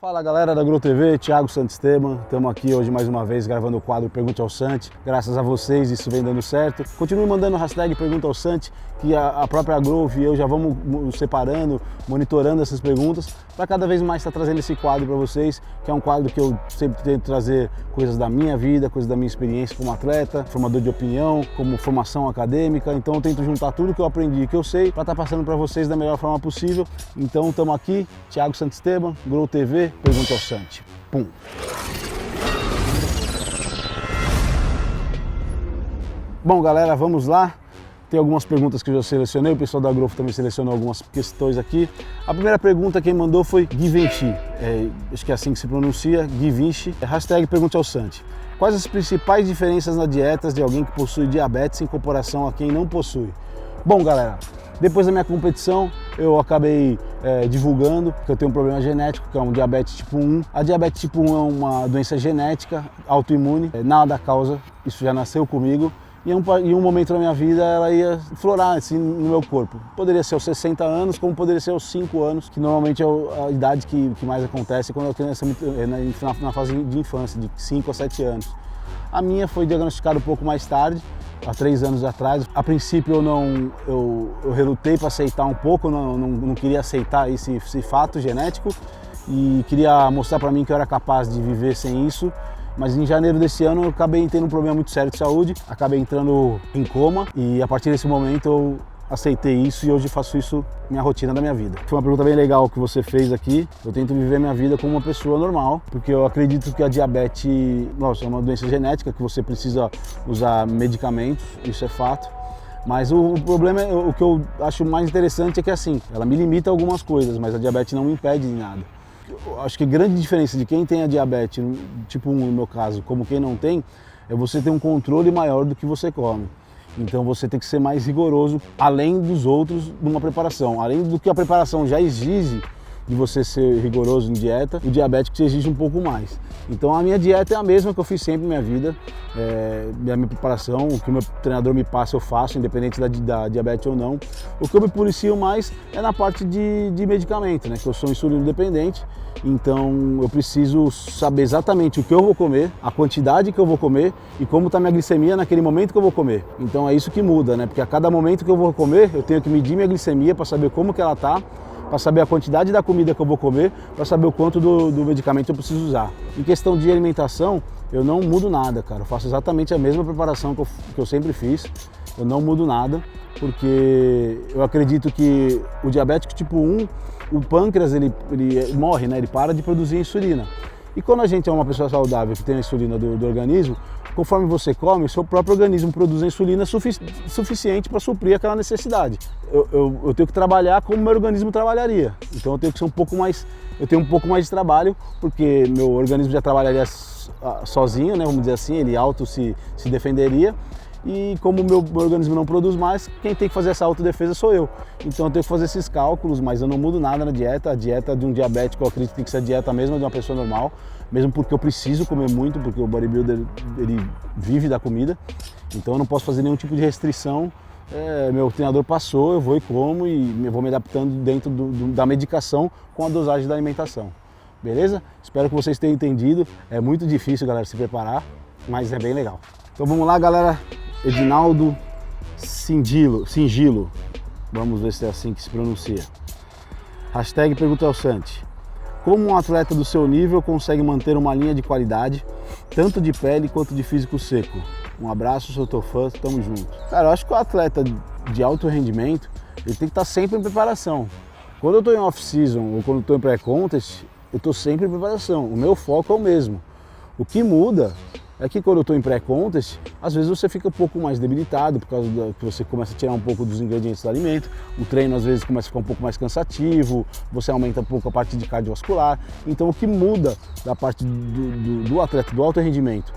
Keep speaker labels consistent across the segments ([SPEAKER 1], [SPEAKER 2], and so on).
[SPEAKER 1] Fala galera da Grow TV, Thiago Santisteban, estamos aqui hoje mais uma vez gravando o quadro Pergunte ao Santi. Graças a vocês isso vem dando certo. Continue mandando o hashtag Pergunta ao Santi, que a própria Grow e eu já vamos separando, monitorando essas perguntas para cada vez mais estar trazendo esse quadro para vocês, que é um quadro que eu sempre tento trazer coisas da minha vida, coisas da minha experiência como atleta, formador de opinião, como formação acadêmica. Então eu tento juntar tudo que eu aprendi e que eu sei para estar passando para vocês da melhor forma possível. Então estamos aqui, Thiago Santisteban, Grow TV, Pergunta ao Santi. Pum. Bom, galera, vamos lá. Tem algumas perguntas que eu já selecionei, o pessoal da Grow também selecionou algumas questões aqui. A primeira pergunta quem mandou foi Givenchy, acho que é assim que se pronuncia, Givenchy, hashtag Pergunte ao Santi. Quais as principais diferenças na dieta de alguém que possui diabetes em comparação a quem não possui? Bom, galera, depois da minha competição, eu acabei divulgando que eu tenho um problema genético, que é um diabetes tipo 1. A diabetes tipo 1 é uma doença genética, autoimune, nada causa, isso já nasceu comigo. E em um momento da minha vida ela ia florar assim no meu corpo. Poderia ser aos 60 anos, como poderia ser aos 5 anos, que normalmente é a idade que mais acontece quando a criança na fase de infância, de 5 a 7 anos. A minha foi diagnosticada um pouco mais tarde, há 3 anos atrás. A princípio eu relutei para aceitar um pouco, não queria aceitar esse fato genético e queria mostrar para mim que eu era capaz de viver sem isso. Mas em janeiro desse ano eu acabei tendo um problema muito sério de saúde, acabei entrando em coma e a partir desse momento eu aceitei isso e hoje faço isso minha rotina da minha vida. Foi uma pergunta bem legal que você fez aqui. Eu tento viver minha vida como uma pessoa normal, porque eu acredito que a diabetes, é uma doença genética que você precisa usar medicamentos, isso é fato. Mas o problema, o que eu acho mais interessante é que assim, ela me limita a algumas coisas, mas a diabetes não me impede de nada. Acho que a grande diferença de quem tem a diabetes, tipo 1 no meu caso, como quem não tem, é você ter um controle maior do que você come. Então você tem que ser mais rigoroso, além dos outros, numa preparação. Além do que a preparação já exige de você ser rigoroso em dieta, o diabético te exige um pouco mais. Então a minha dieta é a mesma que eu fiz sempre na minha vida, a minha preparação, o que o meu treinador me passa eu faço, independente da diabetes ou não. O que eu me policio mais é na parte de medicamento, né? Que eu sou insulino dependente, então eu preciso saber exatamente o que eu vou comer, a quantidade que eu vou comer e como está minha glicemia naquele momento que eu vou comer. Então é isso que muda, né? Porque a cada momento que eu vou comer, eu tenho que medir minha glicemia para saber como que ela está, para saber a quantidade da comida que eu vou comer, para saber o quanto do medicamento eu preciso usar. Em questão de alimentação, eu não mudo nada, cara. Eu faço exatamente a mesma preparação que eu sempre fiz. Eu não mudo nada, porque eu acredito que o diabético tipo 1, o pâncreas ele morre, né? Ele para de produzir insulina. E quando a gente é uma pessoa saudável que tem a insulina do organismo, conforme você come, o seu próprio organismo produz a insulina suficiente para suprir aquela necessidade. Eu tenho que trabalhar como meu organismo trabalharia. Então eu tenho que ser eu tenho um pouco mais de trabalho, porque meu organismo já trabalharia sozinho, né, vamos dizer assim, ele se defenderia. E como o meu organismo não produz mais, quem tem que fazer essa autodefesa sou eu. Então eu tenho que fazer esses cálculos, mas eu não mudo nada na dieta. A dieta de um diabético, eu acredito que tem que ser a dieta mesmo de uma pessoa normal, mesmo porque eu preciso comer muito, porque o bodybuilder ele vive da comida. Então eu não posso fazer nenhum tipo de restrição. Meu treinador passou, eu vou e como e vou me adaptando dentro da medicação com a dosagem da alimentação. Beleza? Espero que vocês tenham entendido. É muito difícil, galera, se preparar, mas é bem legal. Então vamos lá, galera. Edinaldo Singilo, vamos ver se é assim que se pronuncia. Hashtag Pergunta ao Santi. Como um atleta do seu nível consegue manter uma linha de qualidade, tanto de pele quanto de físico seco? Um abraço, sou teu fã, tamo junto. Cara, eu acho que o atleta de alto rendimento, ele tem que estar sempre em preparação. Quando eu estou em off-season ou quando eu estou em pré-contest, eu estou sempre em preparação. O meu foco é o mesmo. O que muda é que quando eu estou em pré-contest, às vezes você fica um pouco mais debilitado, por causa que você começa a tirar um pouco dos ingredientes do alimento, o treino às vezes começa a ficar um pouco mais cansativo, você aumenta um pouco a parte de cardiovascular. Então o que muda da parte do atleta do alto rendimento,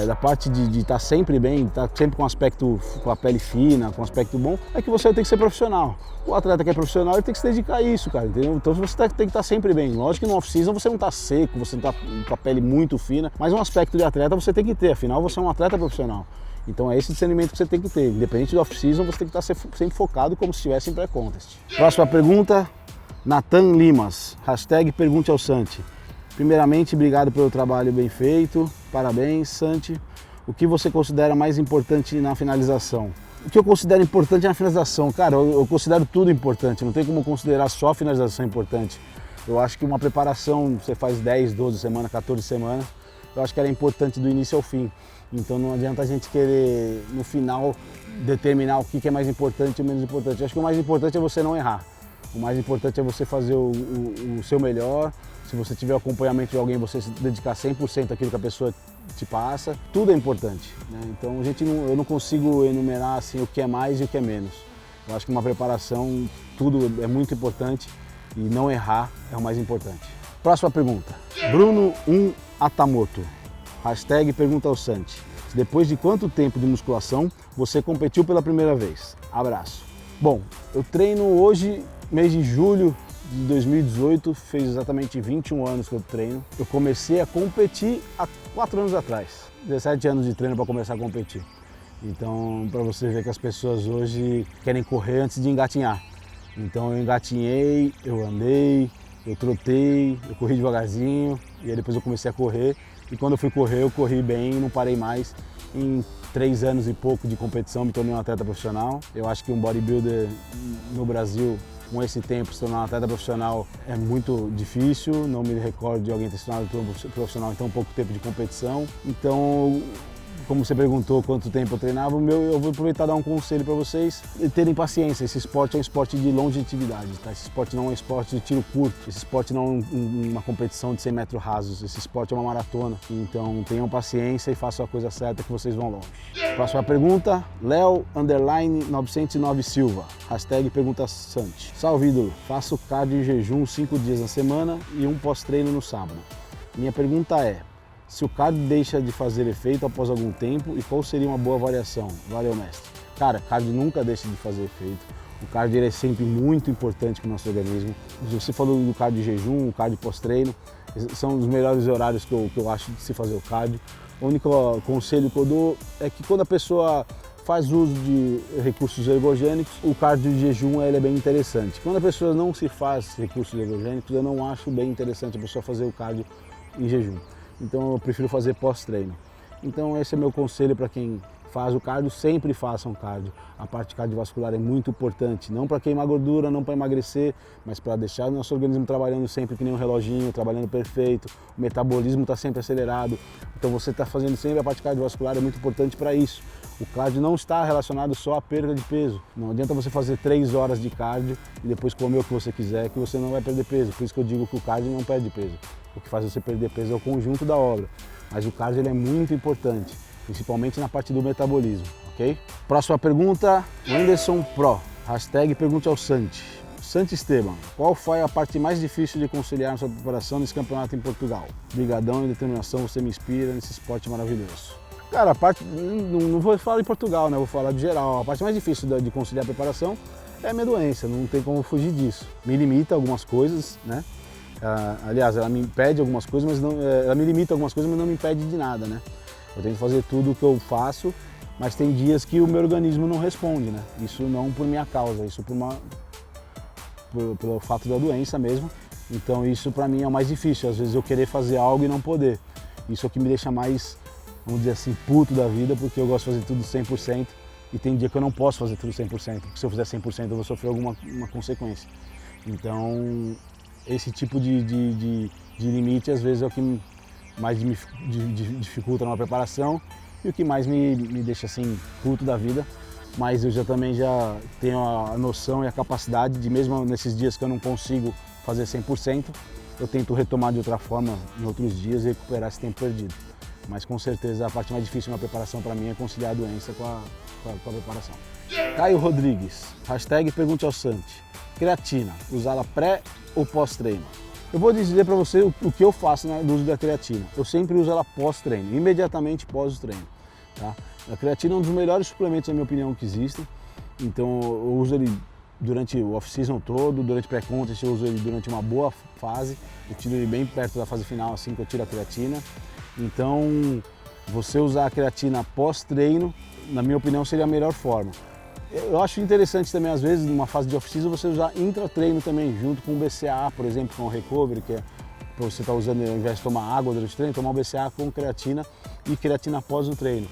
[SPEAKER 1] da parte de estar sempre bem, estar sempre com aspecto, com a pele fina, com aspecto bom, é que você tem que ser profissional. O atleta que é profissional, ele tem que se dedicar a isso, cara, entendeu? Então você tem que estar sempre bem. Lógico que no off-season você não está seco, você não está com a pele muito fina, mas um aspecto de atleta você tem que ter, afinal você é um atleta profissional. Então é esse discernimento que você tem que ter. Independente do off-season, você tem que estar sempre focado como se estivesse em pré-contest. Próxima pergunta, Nathan Limas, hashtag Pergunte ao Santi. Primeiramente, obrigado pelo trabalho bem feito, parabéns, Santi. O que você considera mais importante na finalização? O que eu considero importante na finalização? Cara, eu considero tudo importante, não tem como considerar só a finalização importante. Eu acho que uma preparação, você faz 10, 12 semanas, 14 semanas, eu acho que ela é importante do início ao fim. Então não adianta a gente querer, no final, determinar o que é mais importante e o menos importante. Eu acho que o mais importante é você não errar. O mais importante é você fazer o seu melhor. Se você tiver o acompanhamento de alguém, você se dedicar 100% àquilo que a pessoa te passa. Tudo é importante, né? Então eu não consigo enumerar assim, o que é mais e o que é menos. Eu acho que uma preparação, tudo é muito importante e não errar é o mais importante. Próxima pergunta. Bruno Atamoto. Hashtag pergunta ao Santi. Depois de quanto tempo de musculação você competiu pela primeira vez? Abraço. Bom, eu treino hoje, mês de julho de 2018, fez exatamente 21 anos que eu treino. Eu comecei a competir há 4 anos atrás. 17 anos de treino para começar a competir. Então, para você ver que as pessoas hoje querem correr antes de engatinhar. Então eu engatinhei, eu andei, eu trotei, eu corri devagarzinho e aí depois eu comecei a correr. E quando eu fui correr, eu corri bem, não parei mais. Em 3 anos e pouco de competição, me tornei um atleta profissional. Eu acho que um bodybuilder no Brasil, com esse tempo, se tornar um atleta profissional é muito difícil. Não me recordo de alguém ter se tornado profissional em tão pouco tempo de competição. Então, como você perguntou quanto tempo eu treinava, eu vou aproveitar e dar um conselho para vocês e terem paciência. Esse esporte é um esporte de longevidade, tá? Esse esporte não é um esporte de tiro curto, esse esporte não é uma competição de 100 metros rasos, esse esporte é uma maratona. Então tenham paciência e façam a coisa certa que vocês vão longe. Próxima pergunta, Leo_909 Silva, hashtag pergunta Santi. Salve ídolo, faço cardio em jejum 5 dias na semana e um pós-treino no sábado. Minha pergunta é, se o cardio deixa de fazer efeito após algum tempo e qual seria uma boa variação? Valeu, mestre. Cara, cardio nunca deixa de fazer efeito. O cardio é sempre muito importante para o nosso organismo. Você falou do cardio de jejum, o cardio pós-treino, são os melhores horários que eu acho de se fazer o cardio. O único conselho que eu dou é que quando a pessoa faz uso de recursos ergogênicos, o cardio de jejum é bem interessante. Quando a pessoa não se faz recursos ergogênicos, eu não acho bem interessante a pessoa fazer o cardio em jejum. Então eu prefiro fazer pós-treino. Então esse é meu conselho para quem faz o cardio, sempre façam cardio. A parte cardiovascular é muito importante, não para queimar gordura, não para emagrecer, mas para deixar o nosso organismo trabalhando sempre que nem um reloginho, trabalhando perfeito, o metabolismo está sempre acelerado. Então você está fazendo sempre a parte cardiovascular, é muito importante para isso. O cardio não está relacionado só à perda de peso. Não adianta você fazer 3 horas de cardio e depois comer o que você quiser, que você não vai perder peso. Por isso que eu digo que o cardio não perde peso. O que faz você perder peso é o conjunto da obra. Mas o cardio ele é muito importante, principalmente na parte do metabolismo, ok? Próxima pergunta, Wenderson Pro, hashtag pergunte ao Santi. Santi Esteban, qual foi a parte mais difícil de conciliar na sua preparação nesse campeonato em Portugal? Brigadão e determinação, você me inspira nesse esporte maravilhoso. Cara, a parte, não vou falar de Portugal, né? Vou falar de geral. A parte mais difícil de conciliar a preparação é a minha doença, não tem como fugir disso. Me limita algumas coisas, né? Aliás, ela me impede algumas coisas, mas não, ela me limita algumas coisas, mas não me impede de nada, né? Eu tento fazer tudo o que eu faço, mas tem dias que o meu organismo não responde, né? Isso não por minha causa, isso pelo fato da doença mesmo. Então isso para mim é o mais difícil, às vezes eu querer fazer algo e não poder. Isso é o que me deixa mais, vamos dizer assim, puto da vida, porque eu gosto de fazer tudo 100% e tem dia que eu não posso fazer tudo 100%, porque se eu fizer 100% eu vou sofrer alguma consequência. Então esse tipo de limite às vezes é o que mais me dificulta numa preparação e o que mais me deixa assim puto da vida, mas eu também já tenho a noção e a capacidade de, mesmo nesses dias que eu não consigo fazer 100%, eu tento retomar de outra forma em outros dias e recuperar esse tempo perdido. Mas com certeza a parte mais difícil na preparação para mim é conciliar a doença com a preparação. Caio Rodrigues, hashtag pergunte ao Santi. Creatina, usá-la pré ou pós-treino? Eu vou dizer para você o que eu faço no uso da creatina. Eu sempre uso ela pós-treino, imediatamente pós o treino. Tá? A creatina é um dos melhores suplementos, na minha opinião, que existem. Então eu uso ele durante o off-season todo, durante pré-contest eu uso ele durante uma boa fase. Eu tiro ele bem perto da fase final, assim que eu tiro a creatina. Então você usar a creatina pós-treino, na minha opinião, seria a melhor forma. Eu acho interessante também, às vezes, numa fase de off-season, você usar intra-treino também, junto com o BCAA, por exemplo, com o Recovery, que é para você estar usando, ao invés de tomar água durante o treino, tomar o BCAA com creatina e creatina após o treino.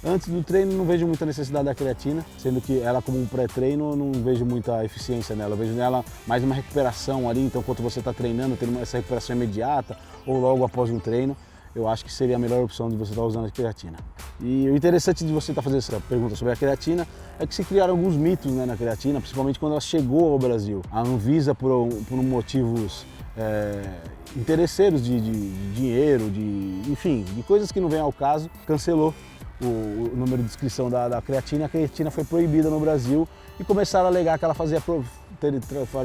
[SPEAKER 1] Antes do treino não vejo muita necessidade da creatina, sendo que ela como um pré-treino não vejo muita eficiência nela, eu vejo nela mais uma recuperação ali, então enquanto você está treinando, tendo essa recuperação imediata ou logo após um treino, eu acho que seria a melhor opção de você estar usando a creatina. E o interessante de você estar fazendo essa pergunta sobre a creatina é que se criaram alguns mitos, né, na creatina, principalmente quando ela chegou ao Brasil. A Anvisa, por motivos interesseiros de dinheiro, enfim, de coisas que não vêm ao caso, cancelou o número de inscrição da creatina. A creatina foi proibida no Brasil e começaram a alegar que ela faria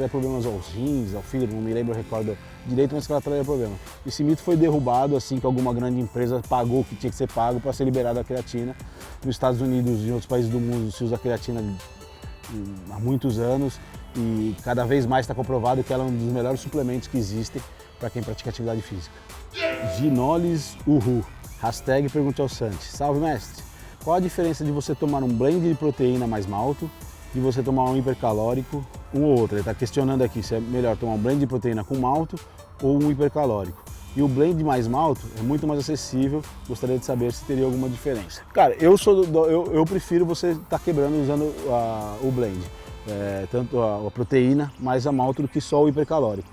[SPEAKER 1] problemas aos rins, ao fígado, não me lembro, eu recordo direito, mas que ela traria problema. Esse mito foi derrubado assim que alguma grande empresa pagou o que tinha que ser pago para ser liberada a creatina. Nos Estados Unidos e em outros países do mundo se usa a creatina há muitos anos e cada vez mais está comprovado que ela é um dos melhores suplementos que existem para quem pratica atividade física. Ginolis Uhu. Hashtag pergunte ao Santi. Salve, mestre! Qual a diferença de você tomar um blend de proteína mais malto e você tomar um hipercalórico, um ou outro? Ele está questionando aqui se é melhor tomar um blend de proteína com malto ou um hipercalórico. E o blend mais malto é muito mais acessível, gostaria de saber se teria alguma diferença. Cara, eu prefiro você estar quebrando usando o blend, tanto a proteína mais a malto do que só o hipercalórico.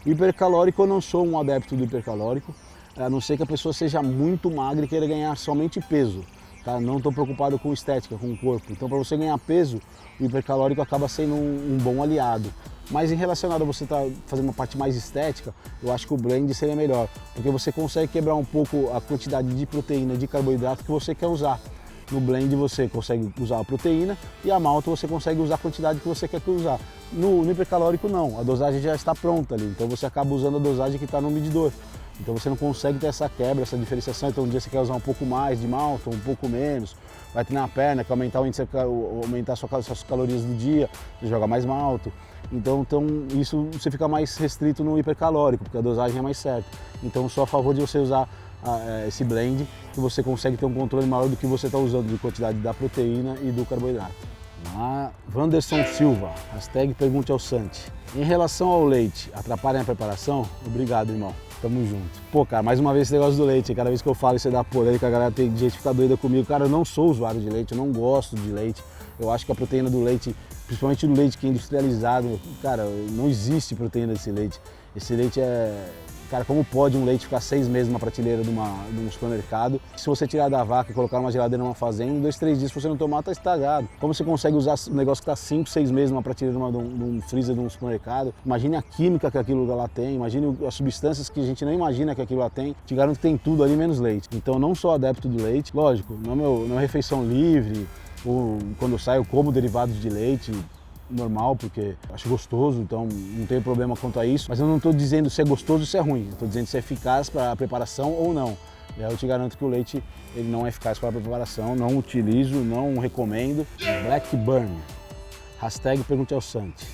[SPEAKER 1] O hipercalórico, eu não sou um adepto do hipercalórico, a não ser que a pessoa seja muito magra e queira ganhar somente peso. Tá? Não estou preocupado com estética, com o corpo. Então, para você ganhar peso, o hipercalórico acaba sendo um bom aliado. Mas em relacionado a você estar fazendo uma parte mais estética, eu acho que o blend seria melhor, porque você consegue quebrar um pouco a quantidade de proteína, de carboidrato que você quer usar. No blend você consegue usar a proteína e a malta você consegue usar a quantidade que você quer usar. No hipercalórico não, a dosagem já está pronta ali, então você acaba usando a dosagem que está no medidor. Então você não consegue ter essa quebra, essa diferenciação, então um dia você quer usar um pouco mais de malta, um pouco menos, vai treinar a perna, quer aumentar o índice, aumentar suas calorias do dia, você joga mais malto. Então isso você fica mais restrito no hipercalórico, porque a dosagem é mais certa. Então sou a favor de você usar esse blend, que você consegue ter um controle maior do que você está usando de quantidade da proteína e do carboidrato. Wanderson Silva, hashtag pergunte ao Santi. Em relação ao leite, atrapalha a preparação? Obrigado, irmão. Tamo junto. Pô, cara, mais uma vez esse negócio do leite. Cada vez que eu falo isso é da polêmica, a galera tem gente que fica doida comigo. Cara, eu não sou usuário de leite, eu não gosto de leite. Eu acho que a proteína do leite, principalmente do leite que é industrializado, cara, não existe proteína desse leite. Esse leite Cara, como pode um leite ficar 6 meses numa prateleira de um supermercado? Se você tirar da vaca e colocar numa geladeira numa fazenda, em 2, 3 dias, se você não tomar, tá estragado. Como você consegue usar um negócio que está 5, 6 meses numa prateleira de um freezer de um supermercado? Imagine a química que aquilo lá tem, imagine as substâncias que a gente não imagina que aquilo lá tem. Te garanto que tem tudo ali menos leite. Então eu não sou adepto do leite. Lógico, não é refeição livre, ou quando eu saio eu como derivados de leite, normal, porque acho gostoso, então não tenho problema quanto a isso. Mas eu não estou dizendo se é gostoso ou se é ruim, estou dizendo se é eficaz para a preparação ou não. E aí eu te garanto que o leite ele não é eficaz para a preparação, não utilizo, não recomendo. Blackburn, hashtag pergunte ao Santi.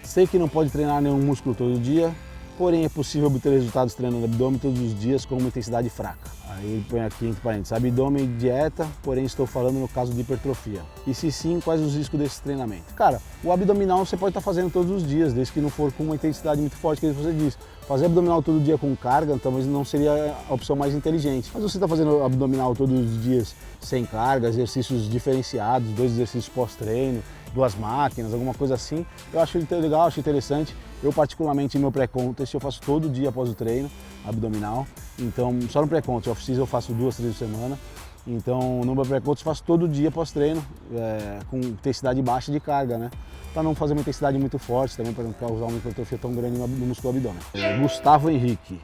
[SPEAKER 1] Sei que não pode treinar nenhum músculo todo dia, porém é possível obter resultados treinando abdômen todos os dias com uma intensidade fraca. Aí ele põe aqui entre parênteses, abdômen e dieta, porém estou falando no caso de hipertrofia. E se sim, quais os riscos desse treinamento? Cara, o abdominal você pode estar fazendo todos os dias, desde que não for com uma intensidade muito forte, que você diz. Fazer abdominal todo dia com carga, talvez não seria a opção mais inteligente. Mas você está fazendo abdominal todos os dias sem carga, exercícios diferenciados, 2 exercícios pós-treino, 2 máquinas, alguma coisa assim, eu acho legal, acho interessante. Eu particularmente no meu pré-contest eu faço todo dia após o treino abdominal, então só no pré-contest, off-season eu faço 2, 3 por semana. Então no meu pré-contest eu faço todo dia pós-treino, com intensidade baixa de carga, né? Para não fazer uma intensidade muito forte também, para não causar uma hipertrofia tão grande no músculo abdômen. Gustavo Henrique,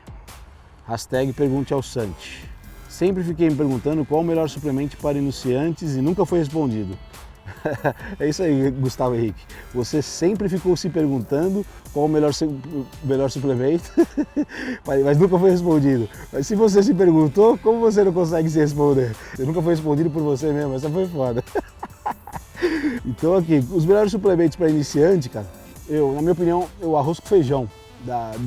[SPEAKER 1] hashtag pergunte ao Santi. Sempre fiquei me perguntando qual o melhor suplemento para iniciantes e nunca foi respondido. É isso aí, Gustavo Henrique. Você sempre ficou se perguntando qual o melhor suplemento, mas nunca foi respondido. Mas se você se perguntou, como você não consegue se responder? Você nunca foi respondido por você mesmo, essa foi foda. Então aqui, os melhores suplementos para iniciante, cara, na minha opinião, o arroz com feijão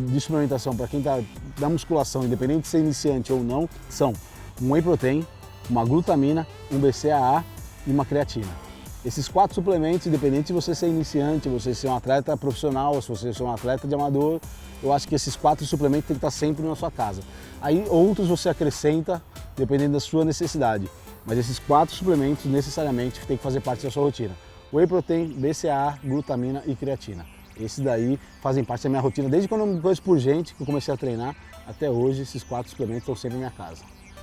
[SPEAKER 1] de suplementação para quem está da musculação, independente de ser iniciante ou não, são um whey protein, uma glutamina, um BCAA e uma creatina. Esses 4 suplementos, independente de você ser iniciante, você ser um atleta profissional, ou se você ser um atleta de amador, eu acho que esses 4 suplementos tem que estar sempre na sua casa. Aí outros você acrescenta, dependendo da sua necessidade. Mas esses 4 suplementos necessariamente tem que fazer parte da sua rotina. Whey Protein, BCAA, glutamina e creatina. Esses daí fazem parte da minha rotina desde quando eu me conheço por gente, que eu comecei a treinar, até hoje esses 4 suplementos estão sempre na minha casa.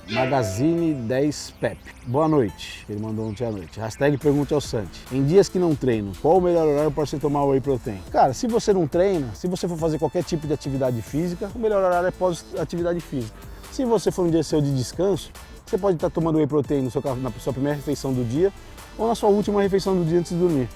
[SPEAKER 1] Magazine 10 Pep. Boa noite. Ele mandou ontem à noite. Hashtag pergunte ao Santi. Em dias que não treino, qual o melhor horário para você tomar Whey Protein? Cara, se você não treina, se você for fazer qualquer tipo de atividade física, o melhor horário é pós-atividade física. Se você for um dia seu de descanso, você pode estar tomando Whey Protein na sua primeira refeição do dia ou na sua última refeição do dia antes de dormir.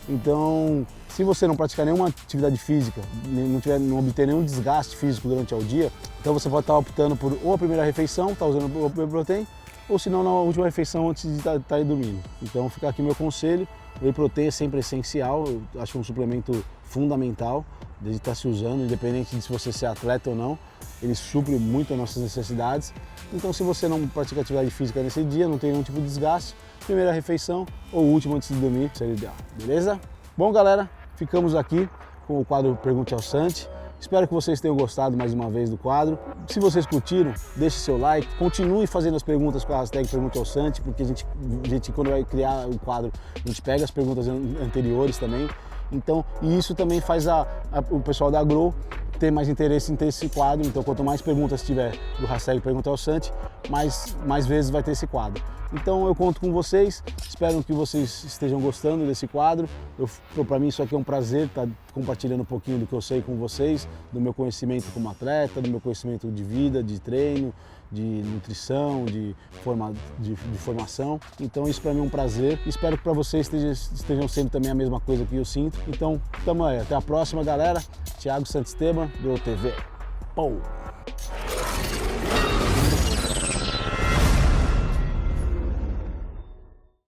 [SPEAKER 1] Então, se você não praticar nenhuma atividade física, não obter nenhum desgaste físico durante o dia, então você pode estar optando por ou a primeira refeição, estar usando o Whey Protein, ou se não na última refeição antes de estar aí dormindo. Então fica aqui meu conselho, o Whey Protein é sempre essencial, eu acho um suplemento fundamental de estar se usando, independente de se você ser atleta ou não, ele supre muito as nossas necessidades. Então se você não pratica atividade física nesse dia, não tem nenhum tipo de desgaste, primeira refeição ou última antes de dormir seria ideal, beleza? Bom galera, ficamos aqui com o quadro Pergunte ao Santi. Espero que vocês tenham gostado mais uma vez do quadro. Se vocês curtiram, deixe seu like, continue fazendo as perguntas com a hashtag Pergunte ao Santi, porque a gente quando vai criar o quadro, a gente pega as perguntas anteriores também. Então, e isso também faz o pessoal da Grow ter mais interesse em ter esse quadro. Então, quanto mais perguntas tiver do hashtag Pergunta ao Santi, mais vezes vai ter esse quadro. Então, eu conto com vocês, espero que vocês estejam gostando desse quadro. Para mim, isso aqui é um prazer estar compartilhando um pouquinho do que eu sei com vocês, do meu conhecimento como atleta, do meu conhecimento de vida, de treino, de nutrição, de formação. Então isso para mim é um prazer. Espero que para vocês estejam sendo também a mesma coisa que eu sinto. Então, tamo aí. Até a próxima, galera. Thiago Santisteban, Grow TV. Pou!